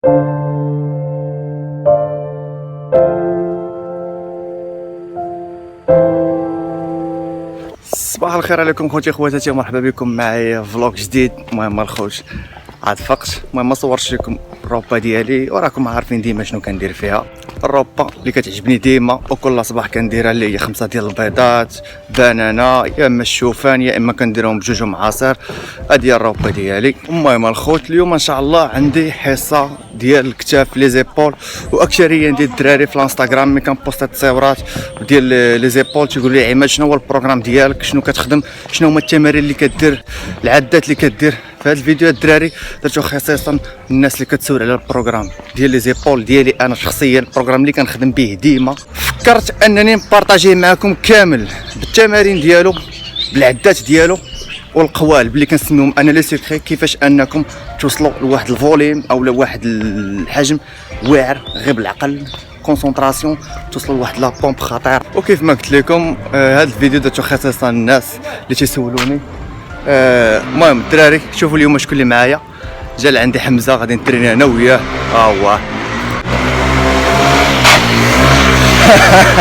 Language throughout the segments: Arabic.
صباح الخير عليكم خوتي خواتاتي، مرحبا بكم معايا فلوق جديد. المهم الخوت عاد فقت، المهم ما صورتش لكم الروبا ديالي وراكم عارفين ديما شنو كندير فيها. الروبا اللي كتعجبني ديما وكل صباح كنديرها اللي هي 5 ديال البيضات بنانه، يا اما الشوفان يا اما كنديرهم بجوج معاصر. هادي هي الروبا ديالي. المهم الخوت اليوم ان شاء الله عندي حصه ديال الكتاف لي زيبول، واكثريه ديال الدراري في الانستغرام ملي كنبوست التصاورات ديال لي زيبول تيقول لي عماد شنو هو البروغرام ديالك، شنو كتخدم، شنو هما التمارين اللي كدير، العدات اللي كدير. في هذا الفيديو الدراري درتو خصيصا الناس اللي كتسول على البروغرام ديال لي زيبول ديالي انا شخصيا، البروغرام اللي كنخدم به ديما. فكرت انني نبارطاجيه معكم كامل بالتمارين ديالو بالعدات ديالو والقوالب اللي كنسميهم انا لي سيكري، كيفاش انكم توصلوا لواحد الفوليم او لواحد الحجم واعر غير بالعقل كونسونطراسيون، توصلوا لواحد لا بومب خطير. وكيف ما قلت لكم هذا الفيديو درتو خصيصا الناس اللي تيسولوني. المهم الدراري شوفوا اليوم شكون اللي معايا. جا لعندي حمزه غادي نتريني انا وياه. هو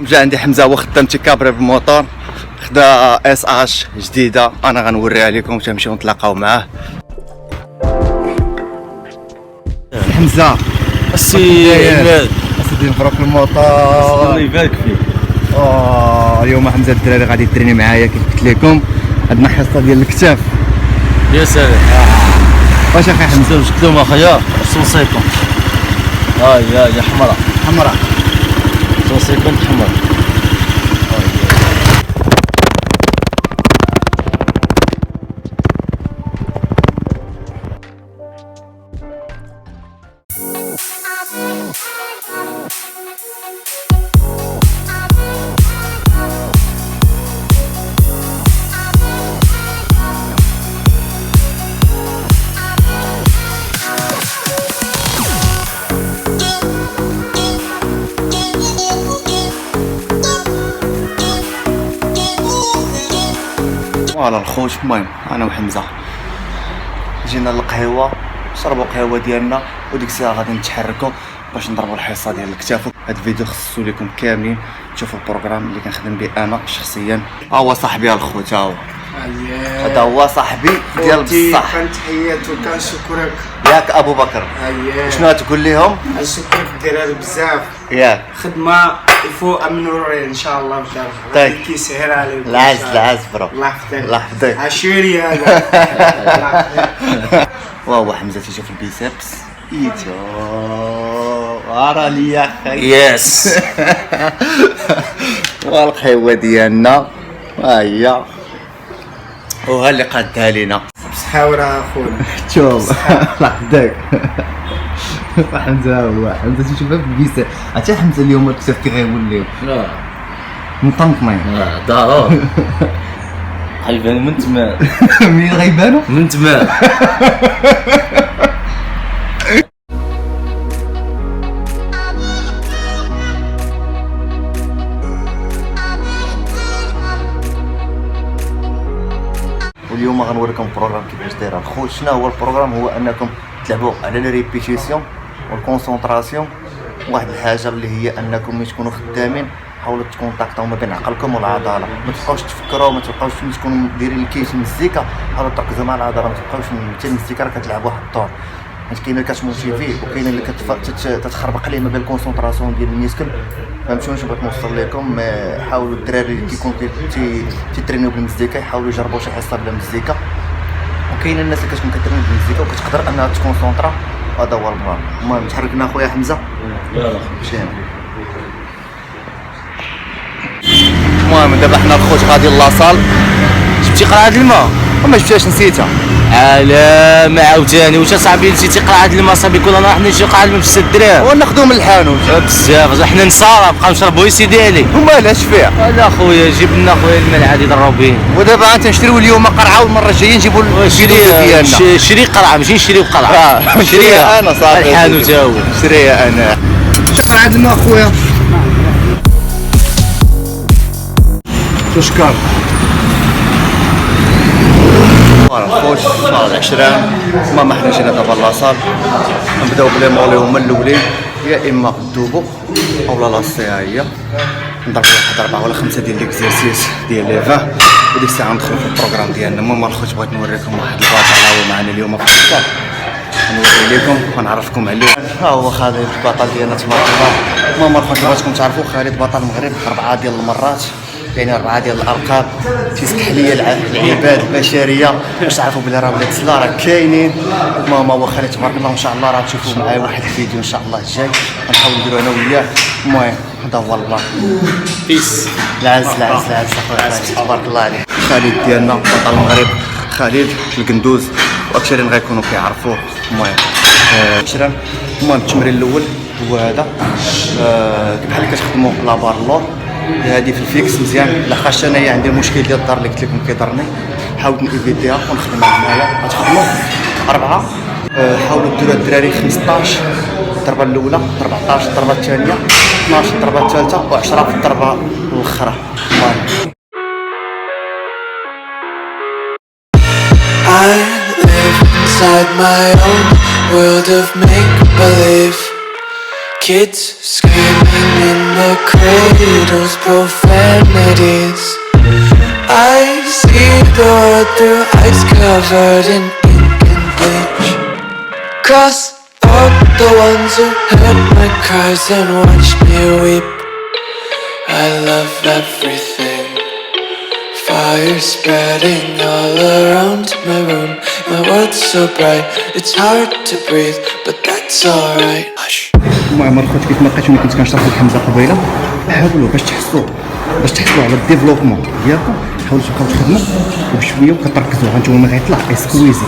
جا عندي حمزه هو خدام تيكابري بالموطور، خدا اس اش جديده انا غنوريها لكم، تنمشيو نتلاقاو معاه. حمزه السي عماد اسيدي مبروك الموطور، الله يبارك فيك. اليوم حمزه الدراري غادي يتريني معايا كيف قلت لكم. عندنا حصه ديال الكتاف. يا سلام. واش اخي حمزه شكلهم اخويا صوصيكم. يا حمراء صوصيكم حمراء. فوالا الخوت. المهم انا وحمزه جينا للقهوه، شربوا قهوه ديالنا وديك الساعه غادي نتحركوا باش نضربوا الحصه ديال الكتاف. هذا الفيديو خصو لكم كاملين تشوفوا البروغرام اللي كنخدم به انا شخصيا. ها هو صاحبي الخوت، ها هو هذا هو صاحبي ديال بصح. كنتحيات وكنشكرك ياك ابو بكر. شنو تقول لهم؟ نشكرك دير بزاف ياك خدمه يفوق امنوري ان شاء الله بدار طيب. غادي كيسهل عليك العز برو. الله يحفظك الله يحفظك. عشيري هذا. وهو حمزه تيشوف البيسبس ايتو ارا لي يا اخي. يس. والقهوه ديالنا ها هي وها اللي قادها لينا. بصحة اخونا. شوف الله يحفظك. حمزه هو حمزه تيشوفها في البيسبس. حتى حمزه اليوم الكتاف كي غيوليو مطمطمين. ضروري غيبان من تما. منين غيبانو؟ من تما. واليوم غنوريكم البروغرام كيفاش داير الخوت. شنو هو البروغرام؟ هو انكم تلعبوا على لي ريبيتيسيون والكونسونطراسيون. واحد الحاجه اللي هي انكم ملي تكونوا خدامين حاولوا تكونتاكطوا ما بين عقلكم والعضله، ما تبقاوش تفكروا، ما تبقاوش تكونوا دايرين الكيش المزيكا، حاولوا تركزوا مع العضله، ما تبقاوش حتى المزيكا راه كتلعب واحد الدور. حيت كاين اللي كتموتيفي وكاين اللي تتخربق ليه ما بين الكونسونطراسيون ديال الميسكل. فهمتوني شنو بغيت نوصل لكم؟ حاولوا الدراري اللي كيكونوا تيترينيو بالمزيكا يحاولوا يجربوا شي حصه بلا مزيكا، وكاين الناس اللي كتكون كتريني بالمزيكا وكتقدر انها تكونسونطرا. هذا هو البلان. المهم تحركنا اخويا حمزه. يلا مشينا. المهم دابا حنا الخوت غادي لاصال. جبتي قرعه الماء وما جبتهاش نسيتها؟ ما عاوتاني واش اصاحبي نسيتي قرعه الماء صاحبي؟ كنا راح نشري قرعه الماء ب 6 دراهم وناخذوه من الحانوت بزاف. حنا نصارى نبقاو نشربوا سيدي علي. ومالاش فيها. لا خويا جيب لنا خويا الماء العادي يضربوا به. ودابا غادي نشريو اليوم قرعه والمره الجايه نجيبوا الفيديو ديالنا. شري قرعه ماشي نشريو قرعه. شريها انا صافي. الحانوت ها هو شريها انا. شي قرعه الماء اخويا؟ شكرا. فوالا خوت شهر العشرين ما حنا جينا دابا لاصال نبداو بلي مولي هما الاولين يا اما دوبو اولا لاصي هي نضربو واحد 4 ولا 5 ديال ليكزارسيس ديال لي 20 وديك الساعه ندخلو في البروغرام ديالنا. المهم الخوت بغيت نوريكم واحد البطل هو معنا اليوم في الصال نوري لكم ونعرفكم عليه. ها هو خالد البطل ديالنا تبارك الله. المهم الخوت بغيتكم تعرفوا خالد بطل المغرب 4 ديال المرات يعني 4 ديال الالقاب تيسمح لي العباد البشريه باش تعرفوا بلي راه ولاد السلا راه كاينين. المهم هو خالد تبارك الله ان شاء الله راه تشوفوا معايا واحد الفيديو ان شاء الله الجاي غنحاول نديرو انا وياه. المهم هذا هو الله بيس العز اخويا خالد تبارك الله عليه. خالد ديالنا بطل المغرب خالد القندوز واكثر اللي غيكونوا كيعرفوه. المهم شرا المهم التمرين الاول هو هذا بحال اللي كتخدموا لابار اللور هذه في الفيكس مزيان. لاخاطش انايا عندي مشكل ديال الدار اللي قلت لكم كيضرني حاولت نيفيتيها ونخدمها معايا. غتخدموا 4 حاولوا ديروا الدراري 15 الضربه الاولى 14 الضربه الثانيه 12 الضربه الثالثه و10 في الضربه الاخرى. I live inside my own world of make-believe. Kids screaming in the cradles, profanities. I see the world through eyes covered in ink and bleach. Cross out the ones who heard my cries and watched me weep. I love everything. Fire spreading all around my room. My world's so bright, it's hard to breathe, but that's alright. Hush. المهم الخوت كيف ما لقيتو ملي كنت كنشرح لك حمزه قبيله حاولوا باش تحسوا على الديفلوبمون ديالكم. حاولوا تبقاو تخدموا وبشويه وكتركزوا غانتوما غيطلع سكويزي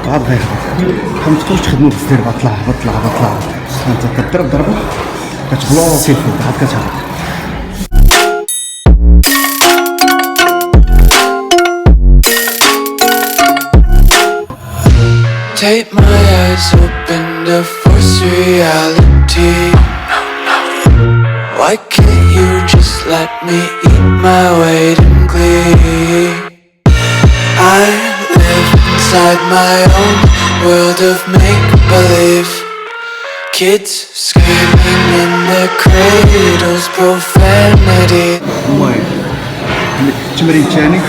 عاد غيهبط. ما تبقاوش تخدموا بزاف طلع هبط انت كضرب ضربه كتبلوكي الفوق عاد كتهبط. Take my eyes open to force reality. Why can't you just let me eat my weight in glee? I live inside my own world of make-believe. Kids screaming in their cradles, profanity. المهم التمرين الثاني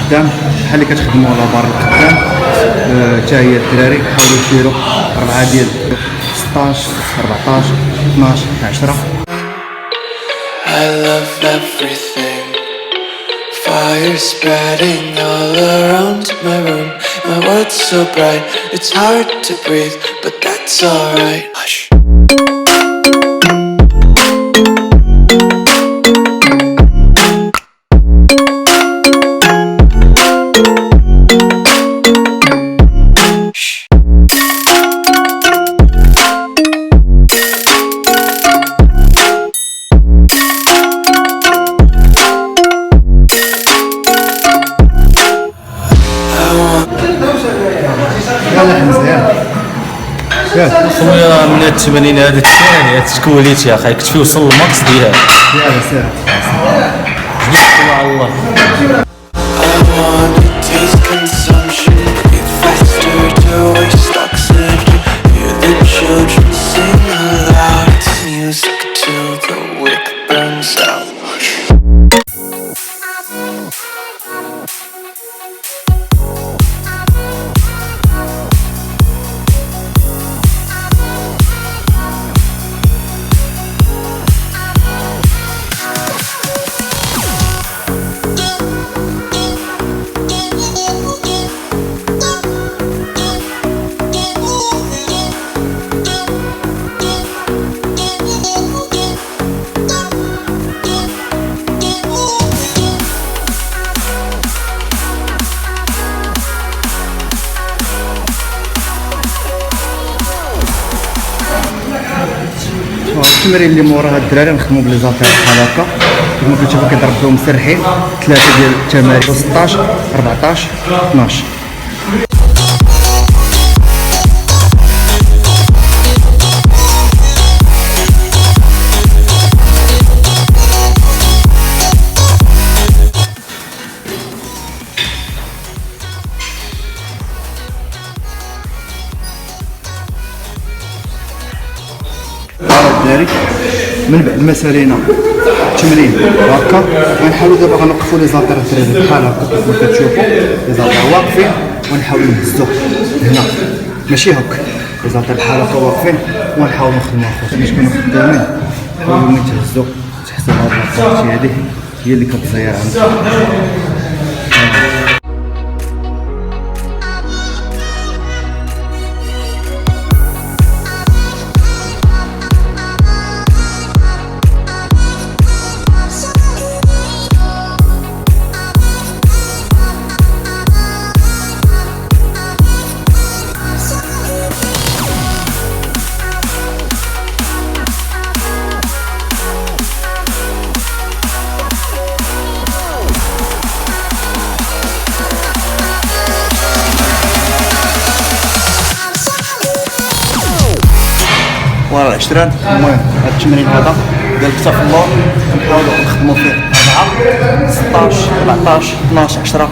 قدام بحال اللي كتخدموا على بار القدام حتى هي الدراري حاولوا ديروا 4 ديال 16 14 12 10. I love everything. Fire spreading all around my room. My world's so bright, it's hard to breathe, but that's alright. Hush. خويا من هاد التمارين هذا الثاني هاد التكوليت يا اخي كتفي وصل الماكس ديالها على الله. I wanna taste consumption, breathe faster to waste oxygen. Hear the children sing aloud. It's music till the wick burns out. التمرين اللي موراها الدراري نخدموا بلي زالتير بحال هكا كما كتشوفوا كيضربوا مسرحين 3 ديال التمارين 16 14 12. الدراري من بعد ما سالينا التمرين هكا غنحاولوا دابا غنوقفوا لي زاطير الدراري بحال هكا كيف ما كتشوفوا لي زاطير واقفين ونحاولوا نهزوا هنا ماشي هكا لي زاطير بحال هكا واقفين ونحاولوا نخدموا اخوتي باش نكونوا خدامين نحاولوا نتهزوا تحسوا هاد البارتي هادي هي اللي كتزير عندنا. ورا العشرين المهم هاد التمرين هذا ديال كتاف اللور كنحاولوا نخدموا فيه 4 16 14 12 10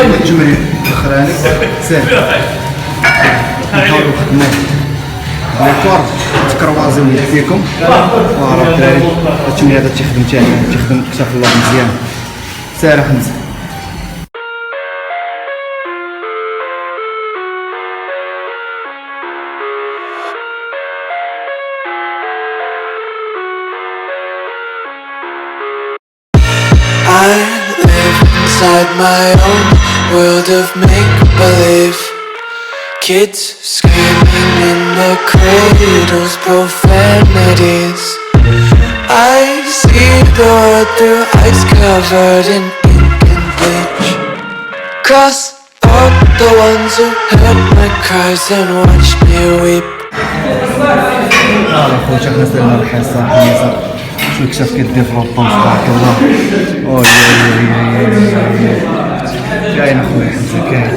التمرين الاخراني ساهل نحاولوا نخدموا لي كورد تكروازيو يديكم وراه الدراري التمرين هذا تيخدم تيخدم كتاف اللور مزيان ساهل حمزه. Inside my own world of make-believe, kids screaming in the cradles, profanities. I see the world through ice covered in ink and bleach. Cross out the ones who heard my cries and watched me weep. خويا حنا سالنا الحصه حمزه شوف كيفاش كيديفلوبا تبارك الله. كاين اخويا حمزه كاين.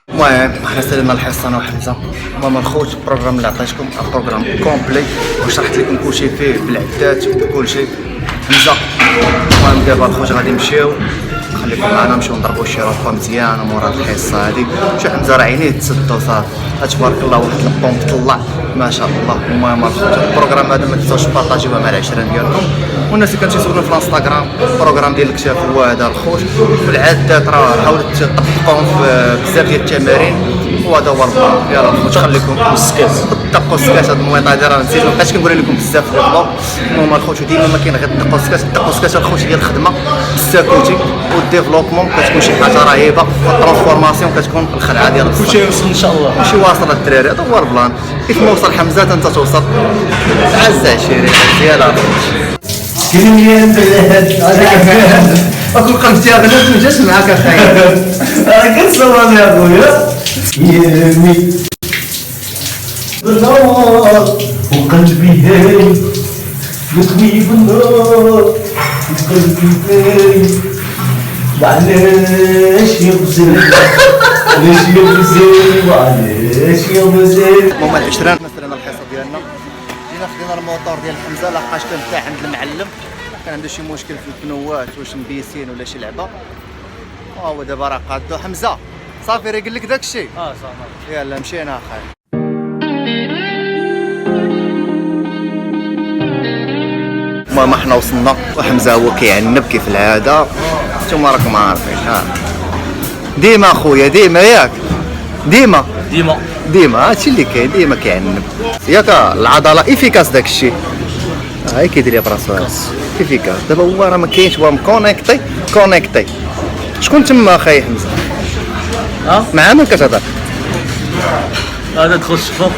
المهم حنا سالنا الحصه انا وحمزه. المهم الخوت البروغرام اللي عطيتكم بروغرام كومبلي وشرحت لكم كلشي فيه بالعدات وكلشي حمزه. المهم دابا الخوت غادي نمشيو خليكم معنا نمشيو نضربوا شي روبا مزيانه مورا الحصه هادي. شي حمزه راه عينيه تسد وصافي تبارك الله واحد البومب طلع ما شاء الله. المهم الخوت البروغرام هذا ما تنساوش بارطاجيوه مع العشرين ديالكم والناس اللي كتسولوا في الانستغرام. البروغرام ديال الكتاف هو هذا الخوت والعدات راه حاولت تطبقوهم في بزاف ديال التمارين وهذا هو البلان. يلاه الخوت خليكم السكات طبقوا السكات. هاد المويطه هادي راه نسيت مابقيتش كنقول لكم بزاف في الفلوق. المهم الخوت ديما ما كاين غير طبقوا السكات. طبقوا السكات الخوت هي الخدمه بالساكوتي والديفلوبمون كتكون شي حاجه رهيبه والترانسفورماسيون كتكون الخلعه ديال الصح. كلشي يوصل ان شاء الله. كلشي واصل الدراري هذا هو البلان. كيف ما وصل حمزه انت توصل عز عشيري ديالها كاين يا بلاد هذاك اكل قلبتي غدا ما جاش معاك اخاي كنصور يا خويا يمي بالنار وقلبي هاي يطوي بالنار وقلبي هاي معليش يا غزال علاش يا غزال وعلاش يا غزال. المهم العشرين مثلا الحصه ديالنا جينا خدينا الموتور ديال حمزه لقاش كان تاع عند المعلم كان عنده شي مشكل في البنوات واش مبيسين ولا شي لعبه. هو دابا راه قادو حمزه صافي راه قال لك داك الشيء صافي يلا مشينا اخاي. المهم حنا وصلنا وحمزه هو كيعنب كيف العاده نتوما راكم عارفين. ديما اخويا ديما ياك ديما هادشي اللي كاين ديما كيعنب ياك العضله افيكاس داك الشيء. هاي كيدير براسو افيكاس. دابا هو راه ما كاينش هو كونيكتي. شكون تما اخاي حمزه؟ مع من كتهضر؟ هذا تخش فوق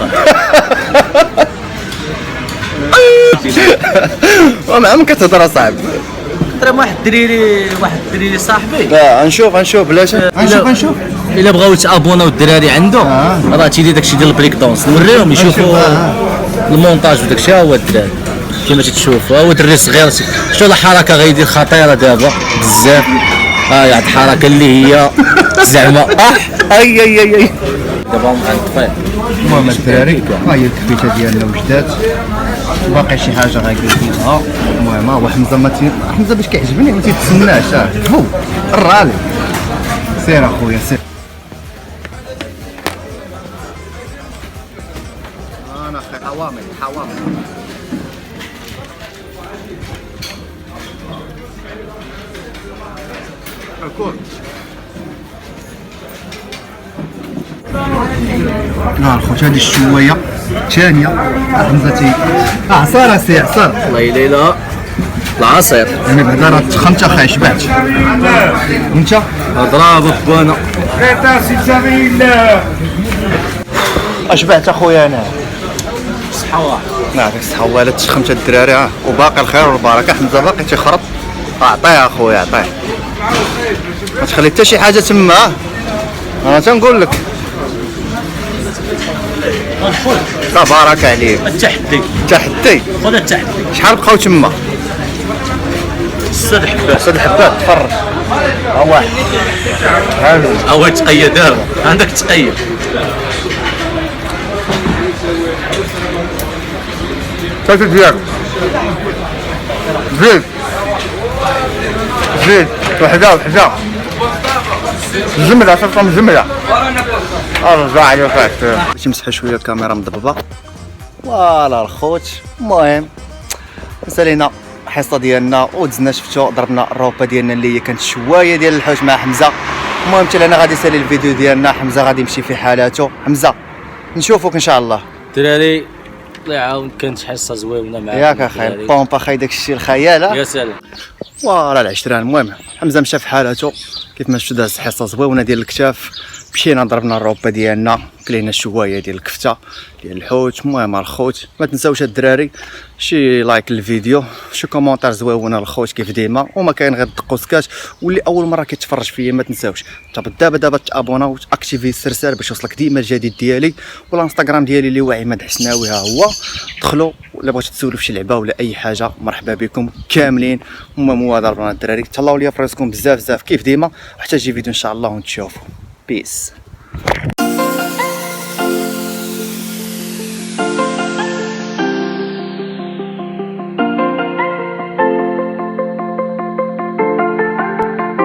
ومع من كتهضر اصاحبي؟ راه واحد الدريري صاحبي لا نشوف بلاتي نشوف الا بغاو يتابوناو الدراري عنده راه تيدير داكشي ديال البريك دونس نوريهم يشوفوا المونتاج وداكشي. ها هو الدراري كما تشوفوا، ها هو دري صغير شتو الحركه غيدير خطيره دابا بزاف. ها واحد الحركه اللي هي زعما اي دابا غنطفي. المهم الدراري ها هي الكفيته ديالنا وجدات، باقي شي حاجه غيديرها. المهم ها هو حمزه باش كيعجبني ما تيتسناش. هو الرالي سير اخويا سير. انا اخي حوامل الكل. الخوت هذه الشويه الثانيه حمزه عصاره سي عصار والله ليلى العصير يعني بعدا راه تخنت اخي شبعت. وانت ضرابه بوانا اشبعت اخويا انا. صحه واحد يعطيك الصحه والله تشخمت الدراري وباقي الخير والبركه. حمزه باقي تيخرط عطيه اخويا عطيه ما تخلي حتى شي حاجه تما. انا تنقول لك تبارك عليك. التحدي خذ التحدي. شحال بقاو تما؟ 6 حبات. 6 حبات تفرج. ها واحد هو تقيد دابا عندك تقيد. ثلاثة ديالك زيد وحده الجملة صرت الجملة ارجع عليك باش نمسحو شويه الكاميرا مضببه. فوالا الخوت. المهم سالينا الحصه ديالنا ودزنا شفتو ضربنا الروبه ديالنا اللي هي كانت شويه ديال الحوت مع حمزه. المهم حتى انا غادي نسالي الفيديو ديالنا. حمزه غادي يمشي في حالاته. حمزه نشوفك ان شاء الله. دراري الله يعاون كانت حصه زوينه معاكم ياك اخي البومب اخي داكشي الخيال. يا سلام فوالا العشران. المهم حمزه مشى في حالته كيف ما شفتو داز حصه زوينه ديال الكتاف. مشينا ضربنا الروبه ديالنا كلينا شويه ديال الكفته ديال الحوت. المهم الخوت ما تنساوش الدراري شي لايك للفيديو شي كومونتير زويون الخوت كيف ديما. وما كاين غير دقوا سكات. واللي اول مره كيتفرج فيا ما تنساوش دابا تابونا وتاكتيفي السرسال باش يوصلك ديما الجديد ديالي. والانستغرام ديالي اللي هو عماد حسناوي ها هو. دخلوا ولا بغيتو تسولوا في شي لعبه ولا اي حاجه مرحبا بكم كاملين. المهم هو ضربنا الدراري تهلاو ليا في راسكم بزاف كيف ديما. وحتى يجي فيديو ان شاء الله ونتشوفوا. بيس.